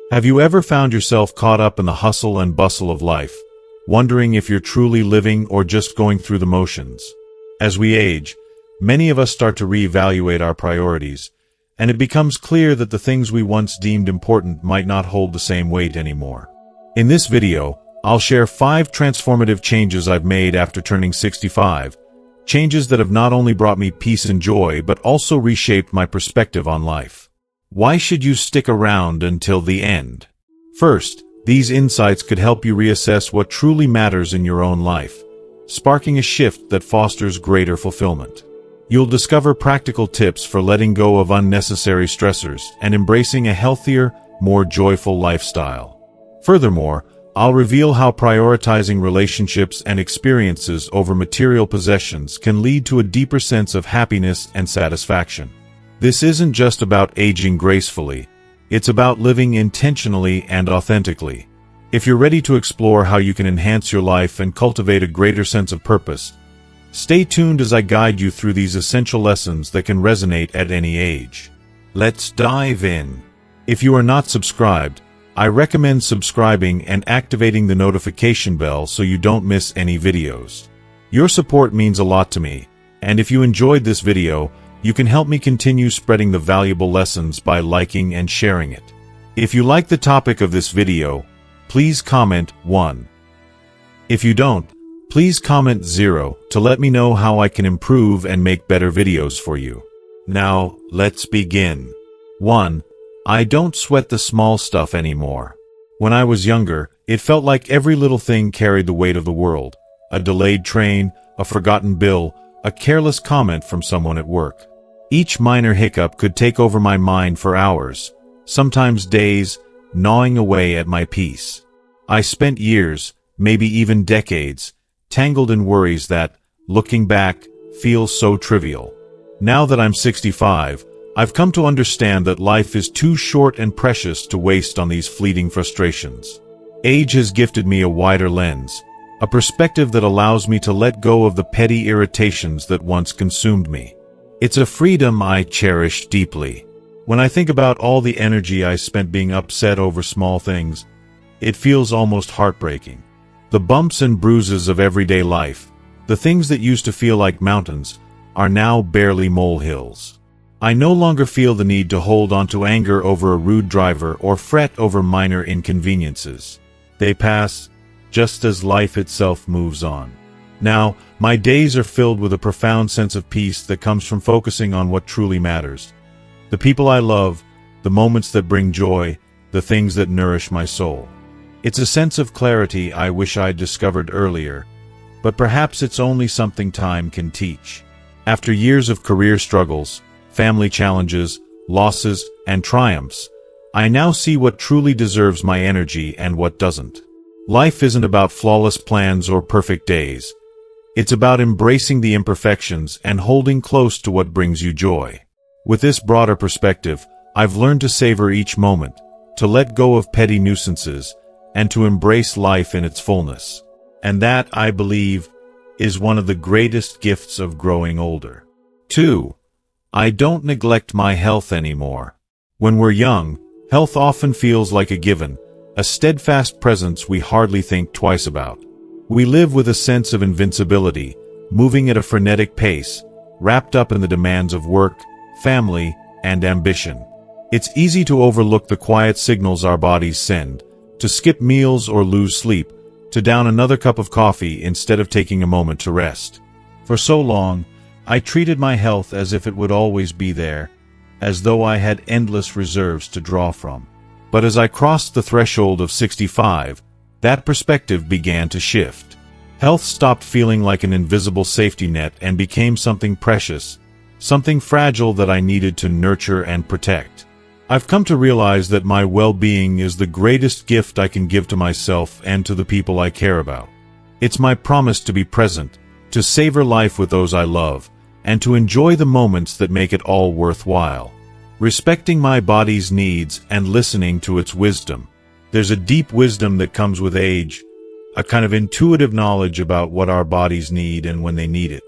Have you ever found yourself caught up in the hustle and bustle of life, wondering if you're truly living or just going through the motions? As we age, many of us start to reevaluate our priorities, and it becomes clear that the things we once deemed important might not hold the same weight anymore. In this video, I'll share 5 transformative changes I've made after turning 65, changes that have not only brought me peace and joy but also reshaped my perspective on life. Why should you stick around until the end? First, these insights could help you reassess what truly matters in your own life, sparking a shift that fosters greater fulfillment. You'll discover practical tips for letting go of unnecessary stressors and embracing a healthier, more joyful lifestyle. Furthermore, I'll reveal how prioritizing relationships and experiences over material possessions can lead to a deeper sense of happiness and satisfaction. This isn't just about aging gracefully, it's about living intentionally and authentically. If you're ready to explore how you can enhance your life and cultivate a greater sense of purpose, stay tuned as I guide you through these essential lessons that can resonate at any age. Let's dive in. If you are not subscribed, I recommend subscribing and activating the notification bell so you don't miss any videos. Your support means a lot to me, and if you enjoyed this video, you can help me continue spreading the valuable lessons by liking and sharing it. If you like the topic of this video, please comment 1. If you don't, please comment 0 to let me know how I can improve and make better videos for you. Now, let's begin. 1. I don't sweat the small stuff anymore. When I was younger, it felt like every little thing carried the weight of the world. A delayed train, a forgotten bill, a careless comment from someone at work. Each minor hiccup could take over my mind for hours, sometimes days, gnawing away at my peace. I spent years, maybe even decades, tangled in worries that, looking back, feel so trivial. Now that I'm 65, I've come to understand that life is too short and precious to waste on these fleeting frustrations. Age has gifted me a wider lens, a perspective that allows me to let go of the petty irritations that once consumed me. It's a freedom I cherish deeply. When I think about all the energy I spent being upset over small things, it feels almost heartbreaking. The bumps and bruises of everyday life, the things that used to feel like mountains, are now barely molehills. I no longer feel the need to hold on to anger over a rude driver or fret over minor inconveniences. They pass, just as life itself moves on. Now, my days are filled with a profound sense of peace that comes from focusing on what truly matters. The people I love, the moments that bring joy, the things that nourish my soul. It's a sense of clarity I wish I'd discovered earlier, but perhaps it's only something time can teach. After years of career struggles, family challenges, losses, and triumphs, I now see what truly deserves my energy and what doesn't. Life isn't about flawless plans or perfect days. It's about embracing the imperfections and holding close to what brings you joy. With this broader perspective, I've learned to savor each moment, to let go of petty nuisances, and to embrace life in its fullness. And that, I believe, is one of the greatest gifts of growing older. 2. I don't neglect my health anymore. When we're young, health often feels like a given, a steadfast presence we hardly think twice about. We live with a sense of invincibility, moving at a frenetic pace, wrapped up in the demands of work, family, and ambition. It's easy to overlook the quiet signals our bodies send, to skip meals or lose sleep, to down another cup of coffee instead of taking a moment to rest. For so long, I treated my health as if it would always be there, as though I had endless reserves to draw from. But as I crossed the threshold of 65, that perspective began to shift. Health stopped feeling like an invisible safety net and became something precious, something fragile that I needed to nurture and protect. I've come to realize that my well-being is the greatest gift I can give to myself and to the people I care about. It's my promise to be present, to savor life with those I love, and to enjoy the moments that make it all worthwhile. Respecting my body's needs and listening to its wisdom. There's a deep wisdom that comes with age, a kind of intuitive knowledge about what our bodies need and when they need it.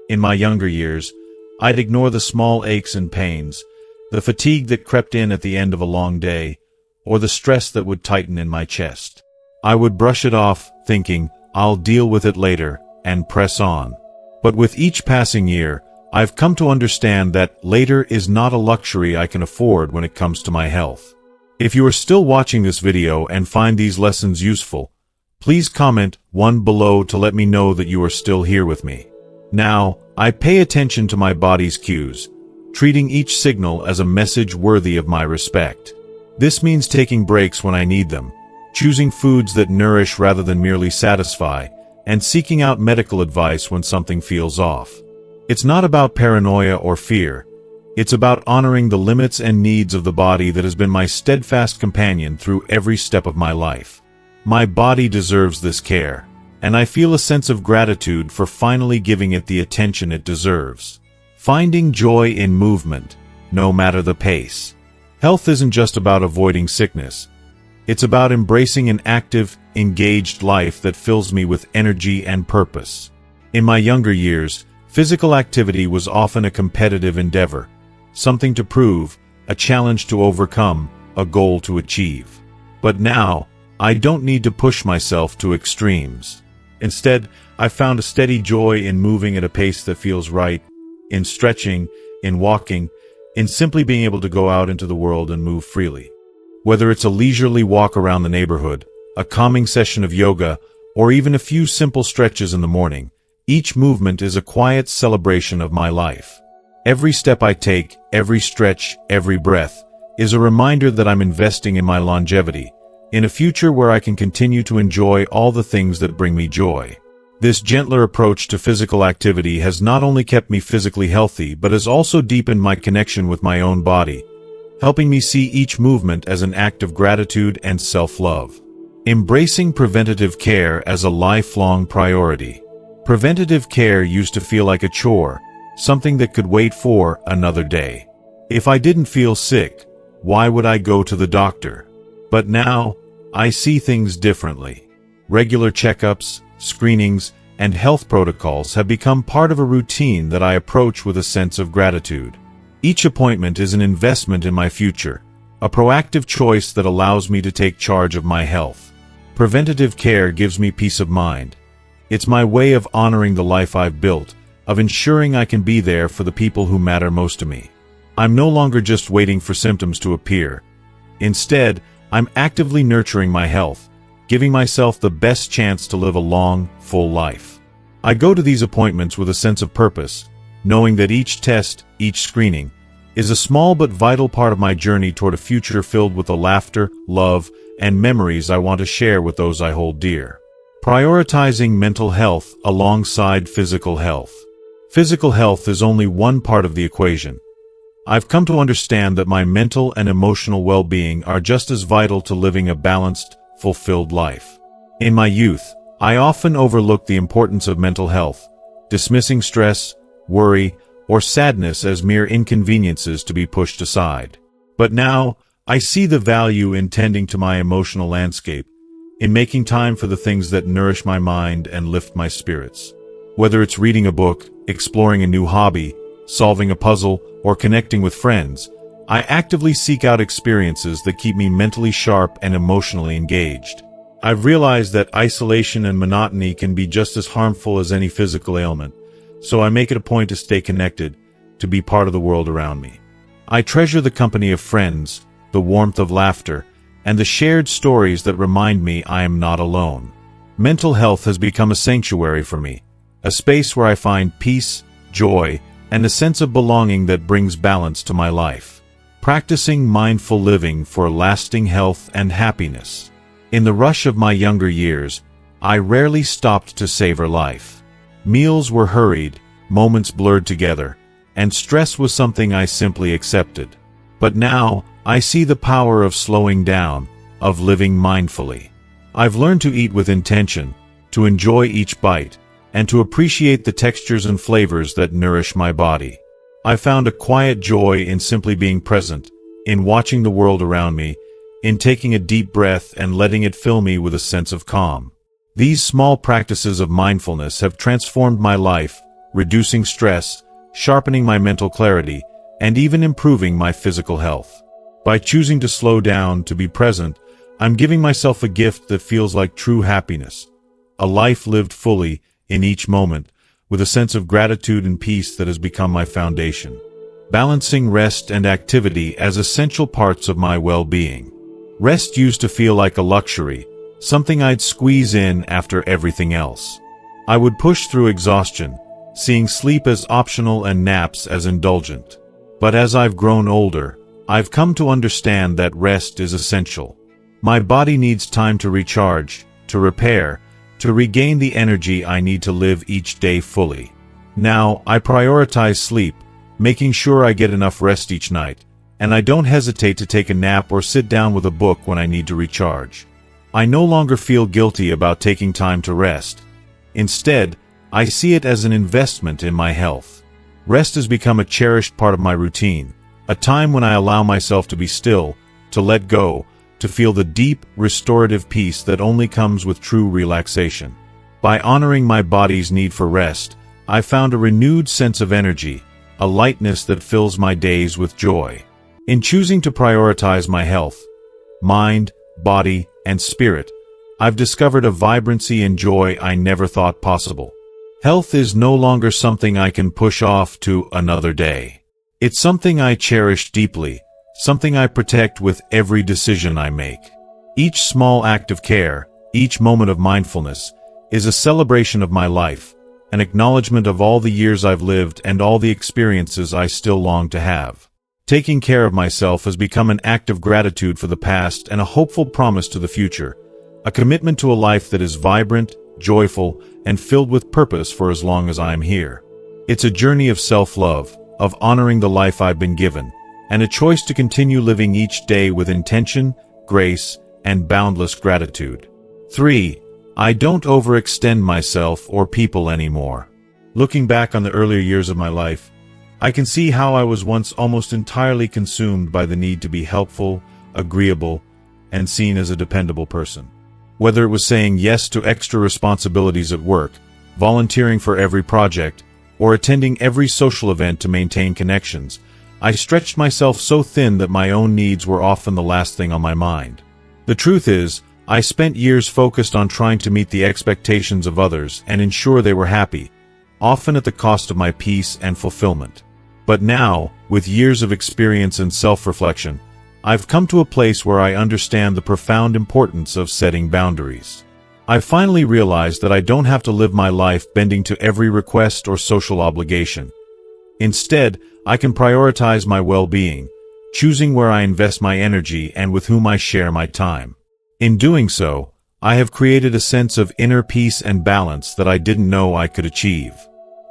In my younger years, I'd ignore the small aches and pains, the fatigue that crept in at the end of a long day, or the stress that would tighten in my chest. I would brush it off, thinking, I'll deal with it later, and press on. But with each passing year, I've come to understand that later is not a luxury I can afford when it comes to my health. If you are still watching this video and find these lessons useful, please comment 1 below to let me know that you are still here with me. Now, I pay attention to my body's cues, treating each signal as a message worthy of my respect. This means taking breaks when I need them, choosing foods that nourish rather than merely satisfy, and seeking out medical advice when something feels off. It's not about paranoia or fear. It's about honoring the limits and needs of the body that has been my steadfast companion through every step of my life. My body deserves this care, and I feel a sense of gratitude for finally giving it the attention it deserves. Finding joy in movement, no matter the pace. Health isn't just about avoiding sickness. It's about embracing an active, engaged life that fills me with energy and purpose. In my younger years, physical activity was often a competitive endeavor, something to prove, a challenge to overcome, a goal to achieve. But now, I don't need to push myself to extremes. Instead, I've found a steady joy in moving at a pace that feels right, in stretching, in walking, in simply being able to go out into the world and move freely. Whether it's a leisurely walk around the neighborhood, a calming session of yoga, or even a few simple stretches in the morning, each movement is a quiet celebration of my life. Every step I take, every stretch, every breath, is a reminder that I'm investing in my longevity, in a future where I can continue to enjoy all the things that bring me joy. This gentler approach to physical activity has not only kept me physically healthy but has also deepened my connection with my own body, helping me see each movement as an act of gratitude and self-love. Embracing preventative care as a lifelong priority. Preventative care used to feel like a chore, something that could wait for another day. If I didn't feel sick, why would I go to the doctor? But now, I see things differently. Regular checkups, screenings, and health protocols have become part of a routine that I approach with a sense of gratitude. Each appointment is an investment in my future, a proactive choice that allows me to take charge of my health. Preventative care gives me peace of mind. It's my way of honoring the life I've built, of ensuring I can be there for the people who matter most to me. I'm no longer just waiting for symptoms to appear. Instead, I'm actively nurturing my health, giving myself the best chance to live a long, full life. I go to these appointments with a sense of purpose, knowing that each test, each screening, is a small but vital part of my journey toward a future filled with the laughter, love, and memories I want to share with those I hold dear. Prioritizing mental health alongside physical health. Physical health is only one part of the equation. I've come to understand that my mental and emotional well-being are just as vital to living a balanced, fulfilled life. In my youth, I often overlooked the importance of mental health, dismissing stress, worry, or sadness as mere inconveniences to be pushed aside. But now, I see the value in tending to my emotional landscape, in making time for the things that nourish my mind and lift my spirits. Whether it's reading a book, exploring a new hobby, solving a puzzle, or connecting with friends, I actively seek out experiences that keep me mentally sharp and emotionally engaged. I've realized that isolation and monotony can be just as harmful as any physical ailment, so I make it a point to stay connected, to be part of the world around me. I treasure the company of friends, the warmth of laughter, and the shared stories that remind me I am not alone. Mental health has become a sanctuary for me, a space where I find peace, joy, and a sense of belonging that brings balance to my life. Practicing mindful living for lasting health and happiness. In the rush of my younger years, I rarely stopped to savor life. Meals were hurried, moments blurred together, and stress was something I simply accepted. But now, I see the power of slowing down, of living mindfully. I've learned to eat with intention, to enjoy each bite, and to appreciate the textures and flavors that nourish my body. I found a quiet joy in simply being present, in watching the world around me, in taking a deep breath and letting it fill me with a sense of calm. These small practices of mindfulness have transformed my life, reducing stress, sharpening my mental clarity, and even improving my physical health. By choosing to slow down, to be present, I'm giving myself a gift that feels like true happiness. A life lived fully, in each moment, with a sense of gratitude and peace that has become my foundation. Balancing rest and activity as essential parts of my well-being. Rest used to feel like a luxury, something I'd squeeze in after everything else. I would push through exhaustion, seeing sleep as optional and naps as indulgent. But as I've grown older, I've come to understand that rest is essential. My body needs time to recharge, to repair, to regain the energy I need to live each day fully. Now, I prioritize sleep, making sure I get enough rest each night, and I don't hesitate to take a nap or sit down with a book when I need to recharge. I no longer feel guilty about taking time to rest. Instead, I see it as an investment in my health. Rest has become a cherished part of my routine, a time when I allow myself to be still, to let go, to feel the deep, restorative peace that only comes with true relaxation. By honoring my body's need for rest, I found a renewed sense of energy, a lightness that fills my days with joy. In choosing to prioritize my health, mind, body, and spirit, I've discovered a vibrancy and joy I never thought possible. Health is no longer something I can push off to another day. It's something I cherish deeply, something I protect with every decision I make. Each small act of care, each moment of mindfulness, is a celebration of my life, an acknowledgement of all the years I've lived and all the experiences I still long to have. Taking care of myself has become an act of gratitude for the past and a hopeful promise to the future, a commitment to a life that is vibrant, joyful, and filled with purpose for as long as I am here. It's a journey of self-love, of honoring the life I've been given, and a choice to continue living each day with intention, grace, and boundless gratitude. 3. I don't overextend myself or people anymore. Looking back on the earlier years of my life, I can see how I was once almost entirely consumed by the need to be helpful, agreeable, and seen as a dependable person. Whether it was saying yes to extra responsibilities at work, volunteering for every project, or attending every social event to maintain connections, I stretched myself so thin that my own needs were often the last thing on my mind. The truth is, I spent years focused on trying to meet the expectations of others and ensure they were happy, often at the cost of my peace and fulfillment. But now, with years of experience and self-reflection, I've come to a place where I understand the profound importance of setting boundaries. I've finally realized that I don't have to live my life bending to every request or social obligation. Instead, I can prioritize my well-being, choosing where I invest my energy and with whom I share my time. In doing so, I have created a sense of inner peace and balance that I didn't know I could achieve.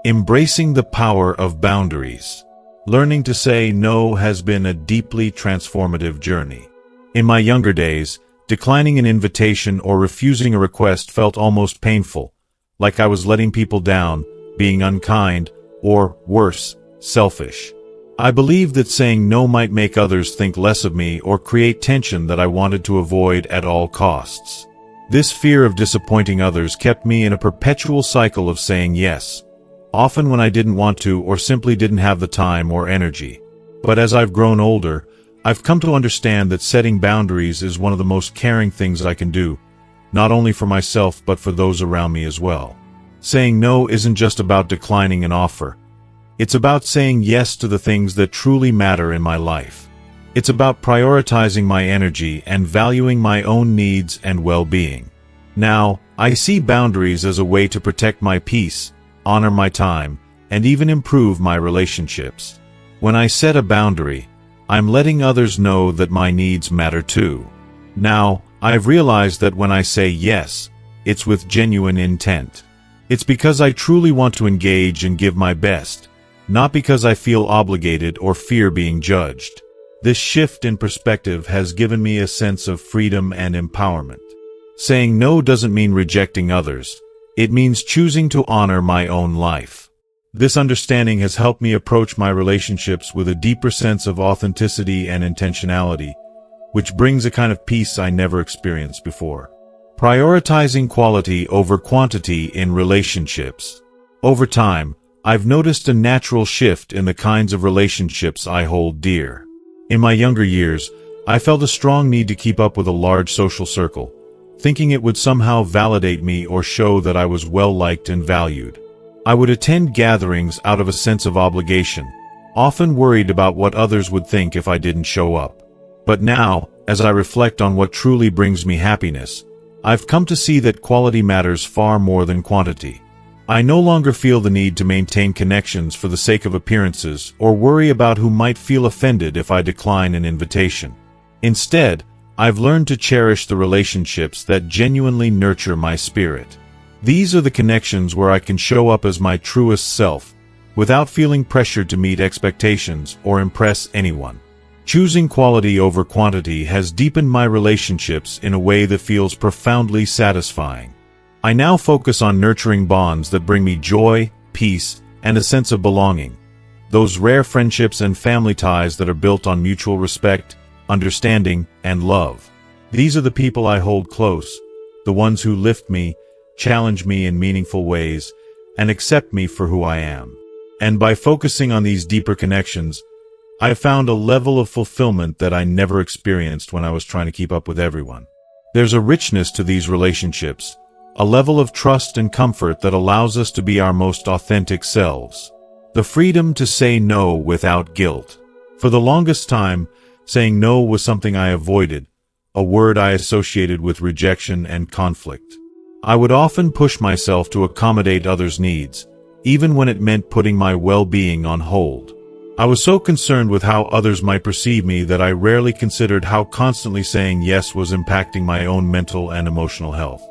Embracing the power of boundaries. Learning to say no has been a deeply transformative journey. In my younger days, declining an invitation or refusing a request felt almost painful, like I was letting people down, being unkind, or, worse, selfish. I believed that saying no might make others think less of me or create tension that I wanted to avoid at all costs. This fear of disappointing others kept me in a perpetual cycle of saying yes, often when I didn't want to or simply didn't have the time or energy. But as I've grown older, I've come to understand that setting boundaries is one of the most caring things I can do, not only for myself but for those around me as well. Saying no isn't just about declining an offer. It's about saying yes to the things that truly matter in my life. It's about prioritizing my energy and valuing my own needs and well-being. Now, I see boundaries as a way to protect my peace, honor my time, and even improve my relationships. When I set a boundary, I'm letting others know that my needs matter too. Now, I've realized that when I say yes, it's with genuine intent. It's because I truly want to engage and give my best, not because I feel obligated or fear being judged. This shift in perspective has given me a sense of freedom and empowerment. Saying no doesn't mean rejecting others. It means choosing to honor my own life. This understanding has helped me approach my relationships with a deeper sense of authenticity and intentionality, which brings a kind of peace I never experienced before. Prioritizing quality over quantity in relationships. Over time, I've noticed a natural shift in the kinds of relationships I hold dear. In my younger years, I felt a strong need to keep up with a large social circle, thinking it would somehow validate me or show that I was well-liked and valued. I would attend gatherings out of a sense of obligation, often worried about what others would think if I didn't show up. But now, as I reflect on what truly brings me happiness, I've come to see that quality matters far more than quantity. I no longer feel the need to maintain connections for the sake of appearances or worry about who might feel offended if I decline an invitation. Instead, I've learned to cherish the relationships that genuinely nurture my spirit. These are the connections where I can show up as my truest self, without feeling pressured to meet expectations or impress anyone. Choosing quality over quantity has deepened my relationships in a way that feels profoundly satisfying. I now focus on nurturing bonds that bring me joy, peace, and a sense of belonging. Those rare friendships and family ties that are built on mutual respect, understanding, and love. These are the people I hold close, the ones who lift me, challenge me in meaningful ways, and accept me for who I am. And by focusing on these deeper connections, I have found a level of fulfillment that I never experienced when I was trying to keep up with everyone. There's a richness to these relationships, a level of trust and comfort that allows us to be our most authentic selves. The freedom to say no without guilt. For the longest time, saying no was something I avoided, a word I associated with rejection and conflict. I would often push myself to accommodate others' needs, even when it meant putting my well-being on hold. I was so concerned with how others might perceive me that I rarely considered how constantly saying yes was impacting my own mental and emotional health.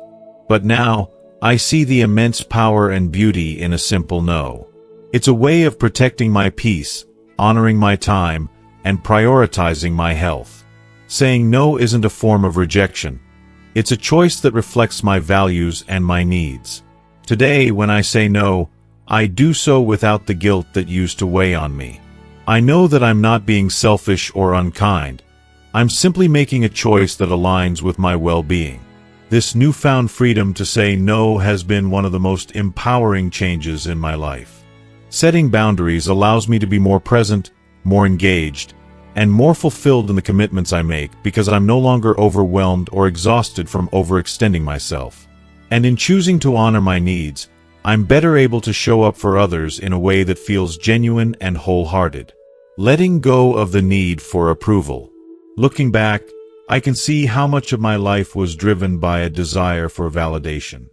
But now, I see the immense power and beauty in a simple no. It's a way of protecting my peace, honoring my time, and prioritizing my health. Saying no isn't a form of rejection. It's a choice that reflects my values and my needs. Today, when I say no, I do so without the guilt that used to weigh on me. I know that I'm not being selfish or unkind. I'm simply making a choice that aligns with my well-being. This newfound freedom to say no has been one of the most empowering changes in my life. Setting boundaries allows me to be more present, more engaged, and more fulfilled in the commitments I make because I'm no longer overwhelmed or exhausted from overextending myself. And in choosing to honor my needs, I'm better able to show up for others in a way that feels genuine and wholehearted. Letting go of the need for approval. Looking back, I can see how much of my life was driven by a desire for validation.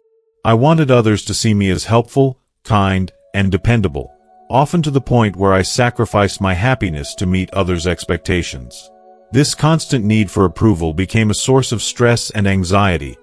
I wanted others to see me as helpful, kind, and dependable, often to the point where I sacrificed my happiness to meet others' expectations. This constant need for approval became a source of stress and anxiety,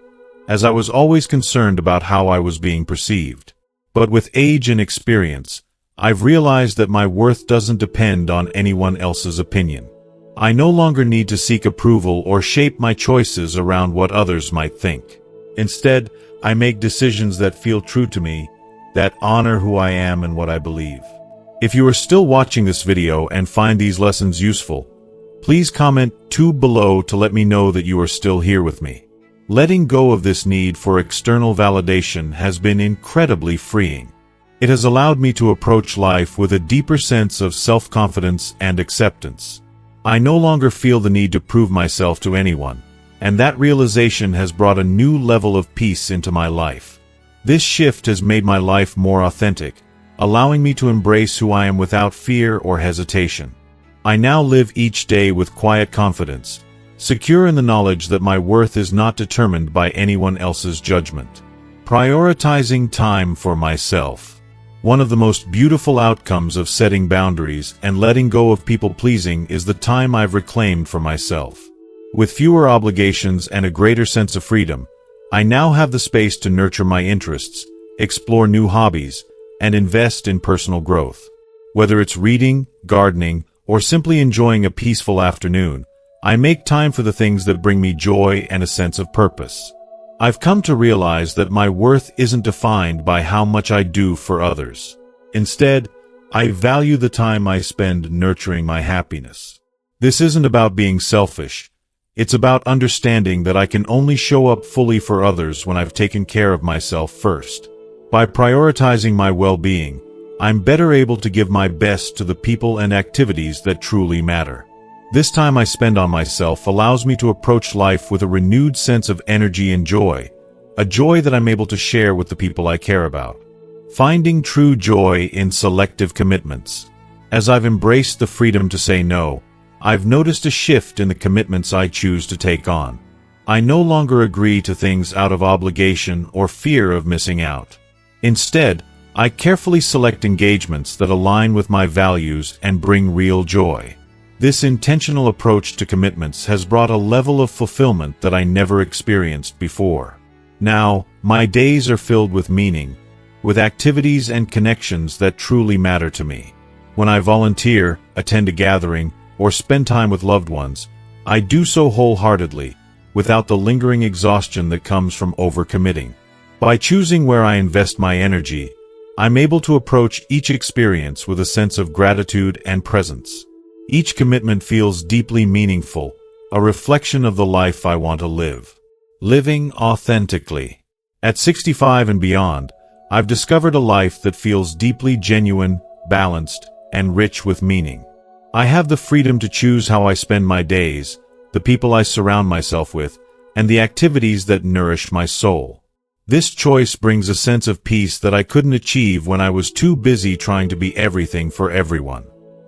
as I was always concerned about how I was being perceived. But with age and experience, I've realized that my worth doesn't depend on anyone else's opinion. I no longer need to seek approval or shape my choices around what others might think. Instead, I make decisions that feel true to me, that honor who I am and what I believe. If you are still watching this video and find these lessons useful, please comment 2 below to let me know that you are still here with me. Letting go of this need for external validation has been incredibly freeing. It has allowed me to approach life with a deeper sense of self-confidence and acceptance. I no longer feel the need to prove myself to anyone, and that realization has brought a new level of peace into my life. This shift has made my life more authentic, allowing me to embrace who I am without fear or hesitation. I now live each day with quiet confidence, secure in the knowledge that my worth is not determined by anyone else's judgment. Prioritizing time for myself. One of the most beautiful outcomes of setting boundaries and letting go of people-pleasing is the time I've reclaimed for myself. With fewer obligations and a greater sense of freedom, I now have the space to nurture my interests, explore new hobbies, and invest in personal growth. Whether it's reading, gardening, or simply enjoying a peaceful afternoon, I make time for the things that bring me joy and a sense of purpose. I've come to realize that my worth isn't defined by how much I do for others. Instead, I value the time I spend nurturing my happiness. This isn't about being selfish. It's about understanding that I can only show up fully for others when I've taken care of myself first. By prioritizing my well-being, I'm better able to give my best to the people and activities that truly matter. This time I spend on myself allows me to approach life with a renewed sense of energy and joy, a joy that I'm able to share with the people I care about. Finding true joy in selective commitments. As I've embraced the freedom to say no, I've noticed a shift in the commitments I choose to take on. I no longer agree to things out of obligation or fear of missing out. Instead, I carefully select engagements that align with my values and bring real joy. This intentional approach to commitments has brought a level of fulfillment that I never experienced before. Now, my days are filled with meaning, with activities and connections that truly matter to me. When I volunteer, attend a gathering, or spend time with loved ones, I do so wholeheartedly, without the lingering exhaustion that comes from overcommitting. By choosing where I invest my energy, I'm able to approach each experience with a sense of gratitude and presence. Each commitment feels deeply meaningful, a reflection of the life I want to live. Living authentically. At 65 and beyond, I've discovered a life that feels deeply genuine, balanced, and rich with meaning. I have the freedom to choose how I spend my days, the people I surround myself with, and the activities that nourish my soul. This choice brings a sense of peace that I couldn't achieve when I was too busy trying to be everything for everyone.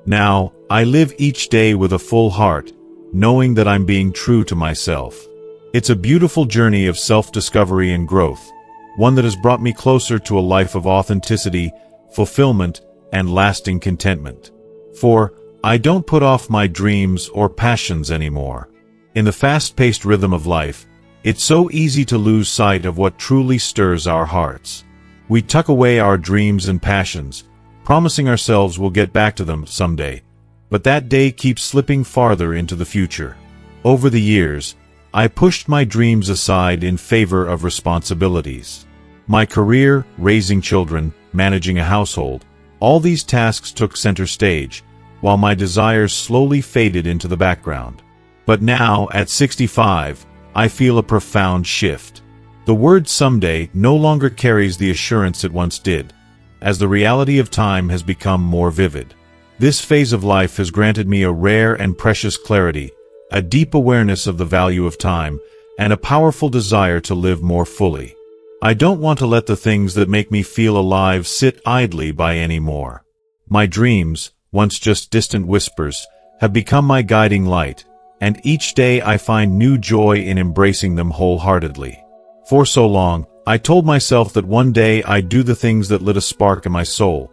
Now, I live each day with a full heart, knowing that I'm being true to myself. It's a beautiful journey of self-discovery and growth, one that has brought me closer to a life of authenticity, fulfillment, and lasting contentment. For I don't put off my dreams or passions anymore. In the fast-paced rhythm of life, it's so easy to lose sight of what truly stirs our hearts. We tuck away our dreams and passions, promising ourselves we'll get back to them someday, but that day keeps slipping farther into the future. Over the years, I pushed my dreams aside in favor of responsibilities. My career, raising children, managing a household, all these tasks took center stage, while my desires slowly faded into the background. But now, at 65, I feel a profound shift. The word someday no longer carries the assurance it once did, as the reality of time has become more vivid. This phase of life has granted me a rare and precious clarity, a deep awareness of the value of time, and a powerful desire to live more fully. I don't want to let the things that make me feel alive sit idly by anymore. My dreams, once just distant whispers, have become my guiding light, and each day I find new joy in embracing them wholeheartedly. For so long, I told myself that one day I'd do the things that lit a spark in my soul.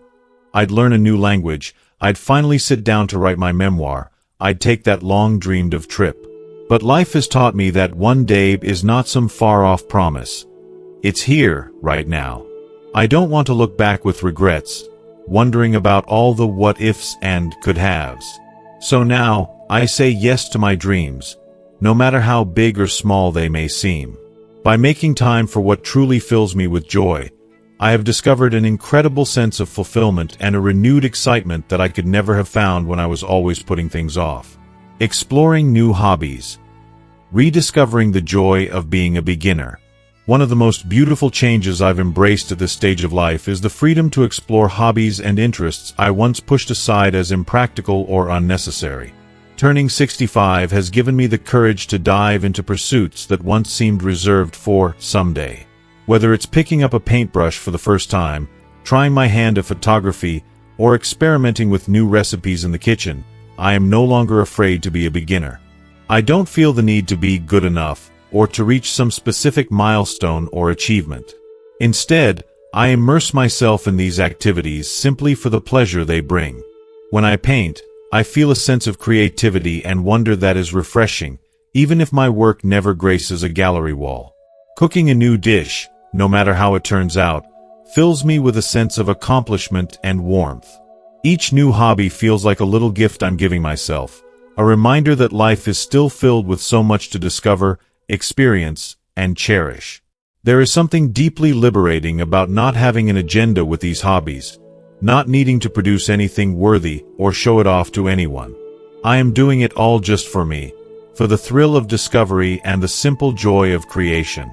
I'd learn a new language, I'd finally sit down to write my memoir, I'd take that long-dreamed-of trip. But life has taught me that one day is not some far-off promise. It's here, right now. I don't want to look back with regrets, wondering about all the what-ifs and could-haves. So now, I say yes to my dreams, no matter how big or small they may seem. By making time for what truly fills me with joy, I have discovered an incredible sense of fulfillment and a renewed excitement that I could never have found when I was always putting things off. Exploring new hobbies. Rediscovering the joy of being a beginner. One of the most beautiful changes I've embraced at this stage of life is the freedom to explore hobbies and interests I once pushed aside as impractical or unnecessary. Turning 65 has given me the courage to dive into pursuits that once seemed reserved for someday. Whether it's picking up a paintbrush for the first time, trying my hand at photography, or experimenting with new recipes in the kitchen, I am no longer afraid to be a beginner. I don't feel the need to be good enough, or to reach some specific milestone or achievement. Instead, I immerse myself in these activities simply for the pleasure they bring. When I paint, I feel a sense of creativity and wonder that is refreshing, even if my work never graces a gallery wall. Cooking a new dish, no matter how it turns out, fills me with a sense of accomplishment and warmth. Each new hobby feels like a little gift I'm giving myself, a reminder that life is still filled with so much to discover, experience, and cherish. There is something deeply liberating about not having an agenda with these hobbies, not needing to produce anything worthy or show it off to anyone. I am doing it all just for me, for the thrill of discovery and the simple joy of creation.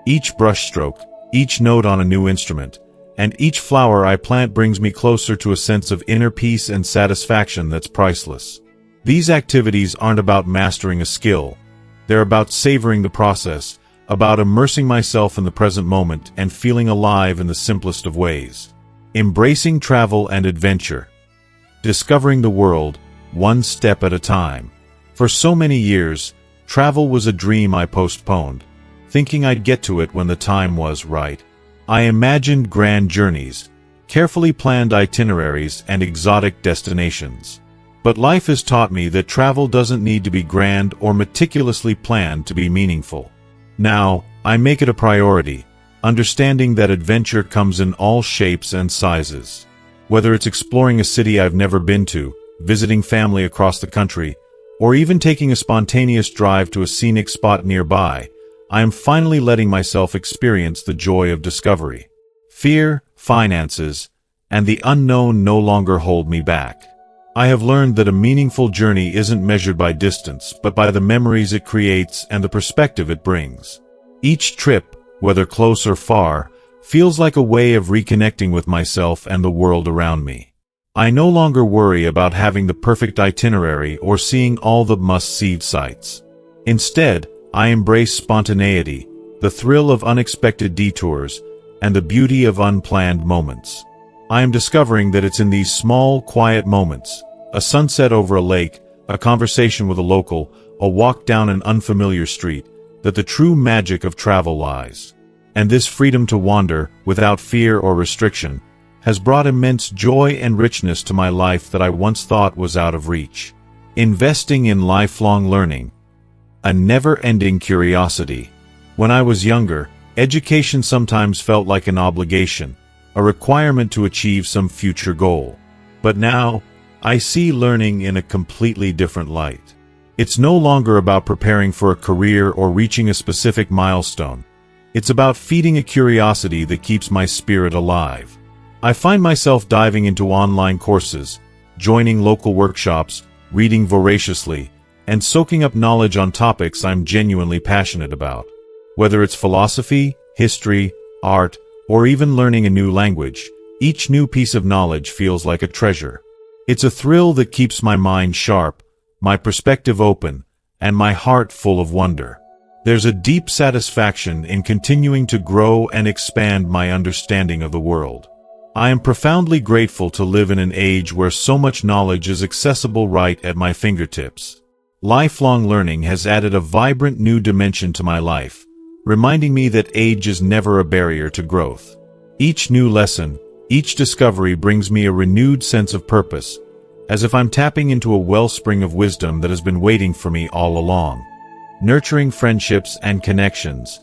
Each brushstroke, each note on a new instrument, and each flower I plant brings me closer to a sense of inner peace and satisfaction that's priceless. These activities aren't about mastering a skill. They're about savoring the process, about immersing myself in the present moment and feeling alive in the simplest of ways. Embracing travel and adventure. Discovering the world, one step at a time. For so many years, travel was a dream I postponed, thinking I'd get to it when the time was right. I imagined grand journeys, carefully planned itineraries, and exotic destinations. But life has taught me that travel doesn't need to be grand or meticulously planned to be meaningful. Now, I make it a priority, understanding that adventure comes in all shapes and sizes. Whether it's exploring a city I've never been to, visiting family across the country, or even taking a spontaneous drive to a scenic spot nearby, I am finally letting myself experience the joy of discovery. Fear, finances, and the unknown no longer hold me back. I have learned that a meaningful journey isn't measured by distance, but by the memories it creates and the perspective it brings. Each trip, whether close or far, feels like a way of reconnecting with myself and the world around me. I no longer worry about having the perfect itinerary or seeing all the must-see sights. Instead, I embrace spontaneity, the thrill of unexpected detours, and the beauty of unplanned moments. I am discovering that it's in these small, quiet moments, a sunset over a lake, a conversation with a local, a walk down an unfamiliar street, that the true magic of travel lies. And this freedom to wander, without fear or restriction, has brought immense joy and richness to my life that I once thought was out of reach. Investing in lifelong learning. A never-ending curiosity. When I was younger, education sometimes felt like an obligation, a requirement to achieve some future goal. But now, I see learning in a completely different light. It's no longer about preparing for a career or reaching a specific milestone. It's about feeding a curiosity that keeps my spirit alive. I find myself diving into online courses, joining local workshops, reading voraciously, and soaking up knowledge on topics I'm genuinely passionate about. Whether it's philosophy, history, art, or even learning a new language, each new piece of knowledge feels like a treasure. It's a thrill that keeps my mind sharp, my perspective open, and my heart full of wonder. There's a deep satisfaction in continuing to grow and expand my understanding of the world. I am profoundly grateful to live in an age where so much knowledge is accessible right at my fingertips. Lifelong learning has added a vibrant new dimension to my life, reminding me that age is never a barrier to growth. Each new lesson, each discovery brings me a renewed sense of purpose, as if I'm tapping into a wellspring of wisdom that has been waiting for me all along. Nurturing friendships and connections.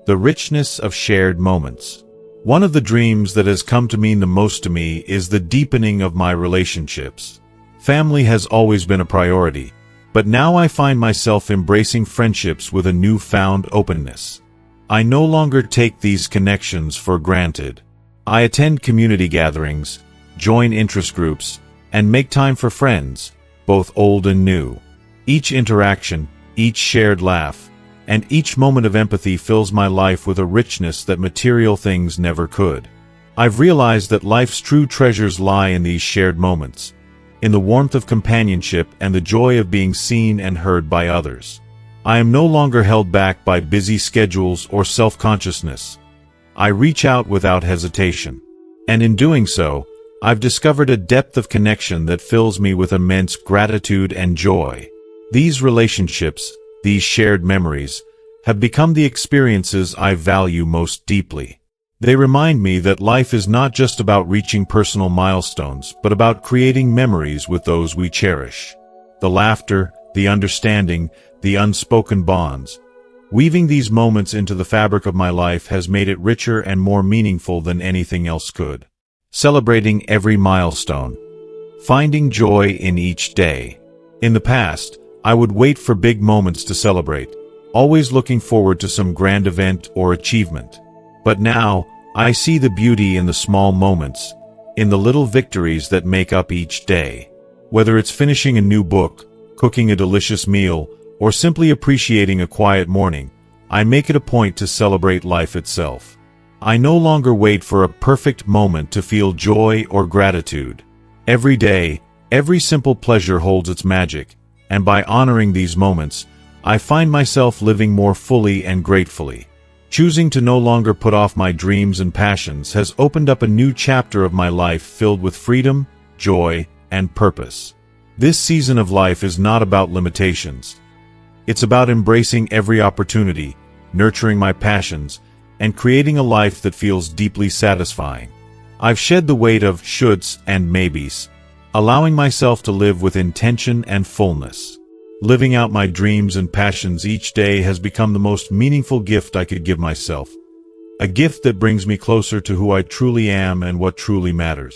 The richness of shared moments. One of the dreams that has come to mean the most to me is the deepening of my relationships. Family has always been a priority, but now I find myself embracing friendships with a newfound openness. I no longer take these connections for granted. I attend community gatherings, join interest groups, and make time for friends, both old and new. Each interaction, each shared laugh, and each moment of empathy fills my life with a richness that material things never could. I've realized that life's true treasures lie in these shared moments, in the warmth of companionship and the joy of being seen and heard by others. I am no longer held back by busy schedules or self-consciousness. I reach out without hesitation. And in doing so, I've discovered a depth of connection that fills me with immense gratitude and joy. These relationships, these shared memories, have become the experiences I value most deeply. They remind me that life is not just about reaching personal milestones, but about creating memories with those we cherish. The laughter, the understanding, the unspoken bonds. Weaving these moments into the fabric of my life has made it richer and more meaningful than anything else could. Celebrating every milestone. Finding joy in each day. In the past, I would wait for big moments to celebrate, always looking forward to some grand event or achievement. But now, I see the beauty in the small moments, in the little victories that make up each day. Whether it's finishing a new book, cooking a delicious meal, or simply appreciating a quiet morning, I make it a point to celebrate life itself. I no longer wait for a perfect moment to feel joy or gratitude. Every day, Every simple pleasure holds its magic, and by honoring these moments, I find myself living more fully and gratefully. Choosing to no longer put off my dreams and passions has opened up a new chapter of my life filled with freedom, joy, and purpose. This season of life is not about limitations. It's about embracing every opportunity, nurturing my passions, and creating a life that feels deeply satisfying. I've shed the weight of shoulds and maybes, allowing myself to live with intention and fullness. Living out my dreams and passions each day has become the most meaningful gift I could give myself. A gift that brings me closer to who I truly am and what truly matters.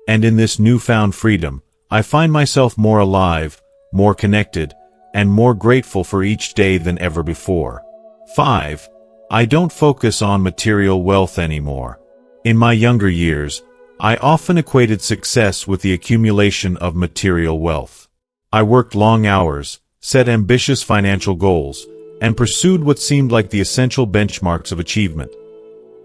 And in this newfound freedom, I find myself more alive, more connected, and more grateful for each day than ever before. 5. I don't focus on material wealth anymore. In my younger years, I often equated success with the accumulation of material wealth. I worked long hours, set ambitious financial goals, and pursued what seemed like the essential benchmarks of achievement.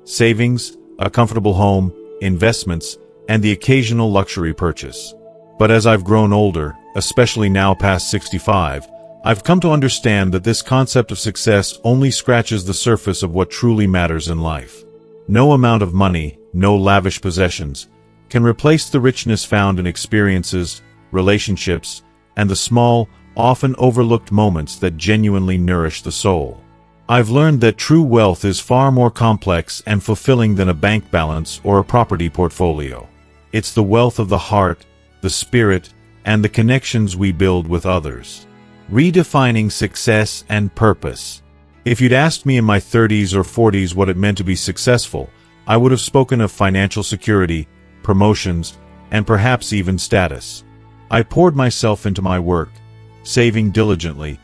Savings, a comfortable home, investments, and the occasional luxury purchase. But as I've grown older, especially now past 65, I've come to understand that this concept of success only scratches the surface of what truly matters in life. No amount of money, no lavish possessions, can replace the richness found in experiences, relationships, and the small, often overlooked moments that genuinely nourish the soul. I've learned that true wealth is far more complex and fulfilling than a bank balance or a property portfolio. It's the wealth of the heart, the spirit, and the connections we build with others. Redefining success and purpose. If you'd asked me in my 30s or 40s what it meant to be successful, I would have spoken of financial security, promotions, and perhaps even status. I poured myself into my work, saving diligently,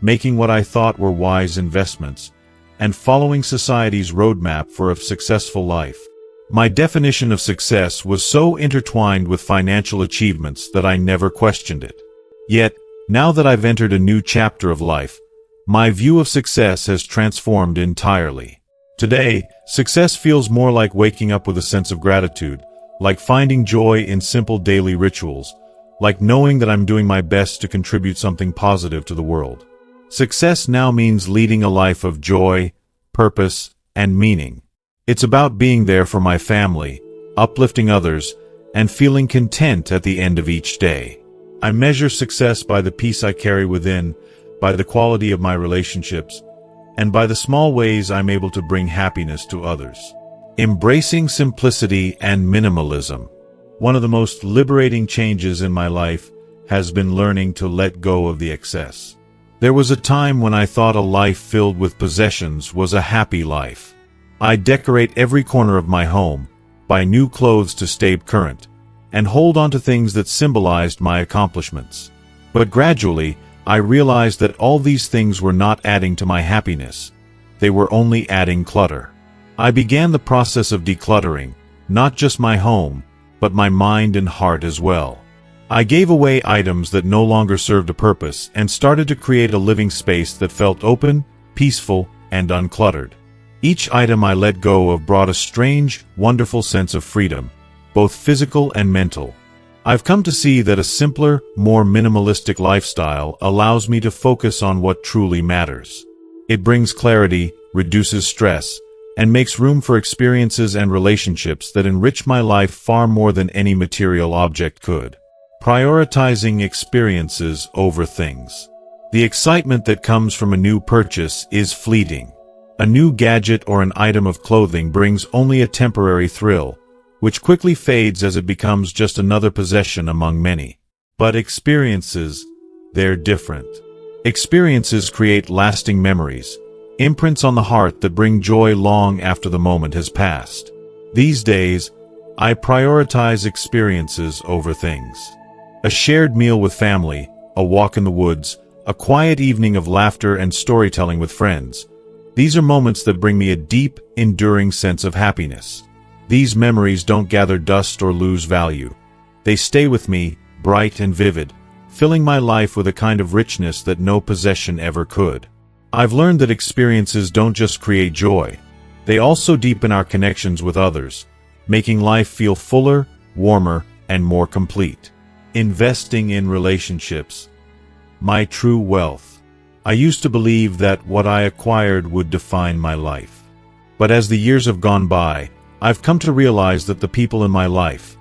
making what I thought were wise investments, and following society's roadmap for a successful life. My definition of success was so intertwined with financial achievements that I never questioned it. Yet, now that I've entered a new chapter of life, my view of success has transformed entirely. Today, success feels more like waking up with a sense of gratitude, like finding joy in simple daily rituals, like knowing that I'm doing my best to contribute something positive to the world. Success now means leading a life of joy, purpose, and meaning. It's about being there for my family, uplifting others, and feeling content at the end of each day. I measure success by the peace I carry within, by the quality of my relationships, and by the small ways I'm able to bring happiness to others. Embracing simplicity and minimalism. One of the most liberating changes in my life has been learning to let go of the excess. There was a time when I thought a life filled with possessions was a happy life. I'd decorate every corner of my home, buy new clothes to stay current, and hold on to things that symbolized my accomplishments. But gradually, I realized that all these things were not adding to my happiness. They were only adding clutter. I began the process of decluttering, not just my home, but my mind and heart as well. I gave away items that no longer served a purpose and started to create a living space that felt open, peaceful, and uncluttered. Each item I let go of brought a strange, wonderful sense of freedom, both physical and mental. I've come to see that a simpler, more minimalistic lifestyle allows me to focus on what truly matters. It brings clarity, reduces stress, and makes room for experiences and relationships that enrich my life far more than any material object could. Prioritizing experiences over things. The excitement that comes from a new purchase is fleeting. A new gadget or an item of clothing brings only a temporary thrill, which quickly fades as it becomes just another possession among many. But experiences, they're different. Experiences create lasting memories, imprints on the heart that bring joy long after the moment has passed. These days, I prioritize experiences over things. A shared meal with family, a walk in the woods, a quiet evening of laughter and storytelling with friends. These are moments that bring me a deep, enduring sense of happiness. These memories don't gather dust or lose value. They stay with me, bright and vivid, filling my life with a kind of richness that no possession ever could. I've learned that experiences don't just create joy. They also deepen our connections with others, making life feel fuller, warmer, and more complete. Investing in relationships. My true wealth. I used to believe that what I acquired would define my life. But as the years have gone by, I've come to realize that the people in my life,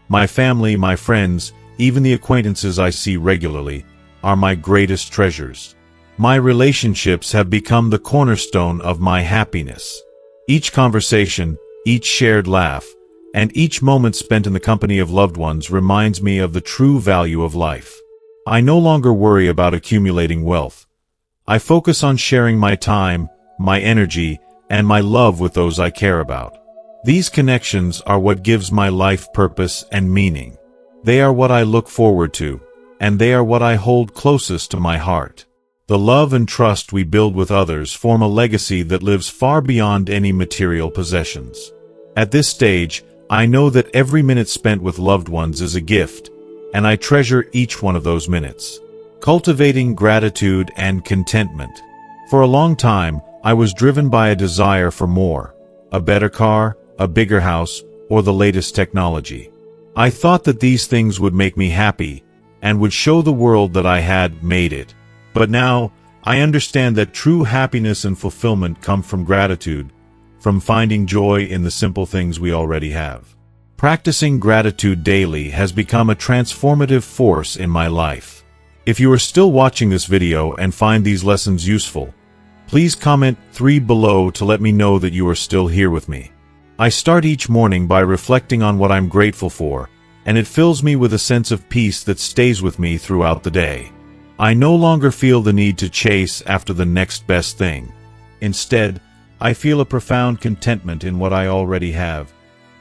my family, my friends, even the acquaintances I see regularly, are my greatest treasures. My relationships have become the cornerstone of my happiness. Each conversation, each shared laugh, and each moment spent in the company of loved ones reminds me of the true value of life. I no longer worry about accumulating wealth. I focus on sharing my time, my energy, and my love with those I care about. These connections are what gives my life purpose and meaning. They are what I look forward to, and they are what I hold closest to my heart. The love and trust we build with others form a legacy that lives far beyond any material possessions. At this stage, I know that every minute spent with loved ones is a gift, and I treasure each one of those minutes. Cultivating gratitude and contentment. For a long time, I was driven by a desire for more, a better car, a bigger house, or the latest technology. I thought that these things would make me happy, and would show the world that I had made it. But now, I understand that true happiness and fulfillment come from gratitude, from finding joy in the simple things we already have. Practicing gratitude daily has become a transformative force in my life. If you are still watching this video and find these lessons useful, please comment 3 below to let me know that you are still here with me. I start each morning by reflecting on what I'm grateful for, and it fills me with a sense of peace that stays with me throughout the day. I no longer feel the need to chase after the next best thing. Instead, I feel a profound contentment in what I already have,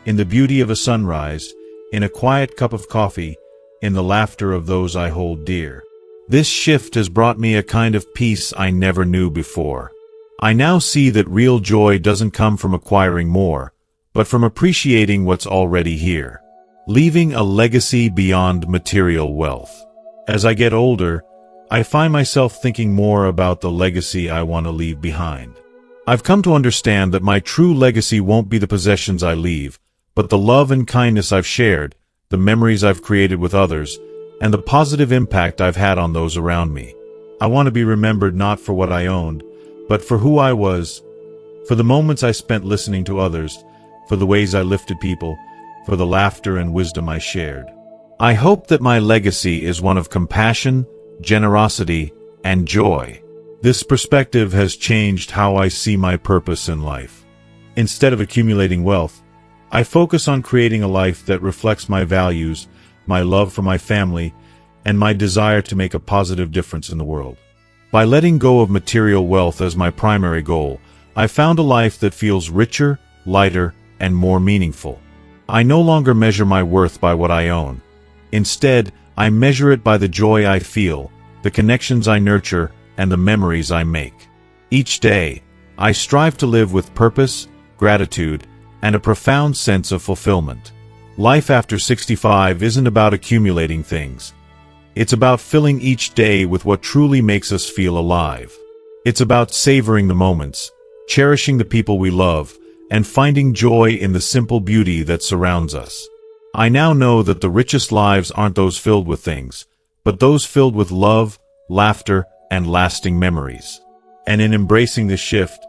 in the beauty of a sunrise, in a quiet cup of coffee, in the laughter of those I hold dear. This shift has brought me a kind of peace I never knew before. I now see that real joy doesn't come from acquiring more, but from appreciating what's already here. Leaving a legacy beyond material wealth. As I get older, I find myself thinking more about the legacy I want to leave behind. I've come to understand that my true legacy won't be the possessions I leave, but the love and kindness I've shared, the memories I've created with others, and the positive impact I've had on those around me. I want to be remembered not for what I owned, but for who I was, for the moments I spent listening to others, for the ways I lifted people, for the laughter and wisdom I shared. I hope that my legacy is one of compassion, generosity, and joy. This perspective has changed how I see my purpose in life. Instead of accumulating wealth, I focus on creating a life that reflects my values, my love for my family, and my desire to make a positive difference in the world. By letting go of material wealth as my primary goal, I found a life that feels richer, lighter, and more meaningful. I no longer measure my worth by what I own. Instead, I measure it by the joy I feel, the connections I nurture, and the memories I make. Each day, I strive to live with purpose, gratitude, and a profound sense of fulfillment. Life after 65 isn't about accumulating things. It's about filling each day with what truly makes us feel alive. It's about savoring the moments, cherishing the people we love, and finding joy in the simple beauty that surrounds us. I now know that the richest lives aren't those filled with things, but those filled with love, laughter, and lasting memories. And in embracing this shift,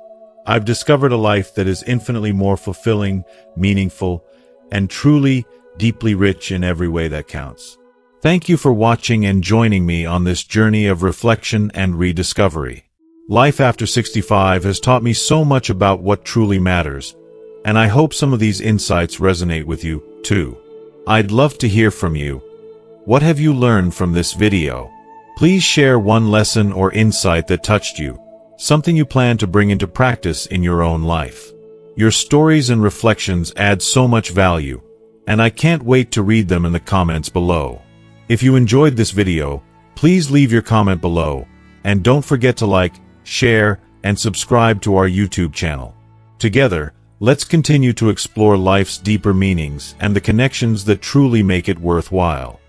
I've discovered a life that is infinitely more fulfilling, meaningful, and truly, deeply rich in every way that counts. Thank you for watching and joining me on this journey of reflection and rediscovery. Life after 65 has taught me so much about what truly matters, and I hope some of these insights resonate with you, too. I'd love to hear from you. What have you learned from this video? Please share one lesson or insight that touched you, something you plan to bring into practice in your own life. Your stories and reflections add so much value, and I can't wait to read them in the comments below. If you enjoyed this video, please leave your comment below, and don't forget to like, share, and subscribe to our YouTube channel. Together, let's continue to explore life's deeper meanings and the connections that truly make it worthwhile.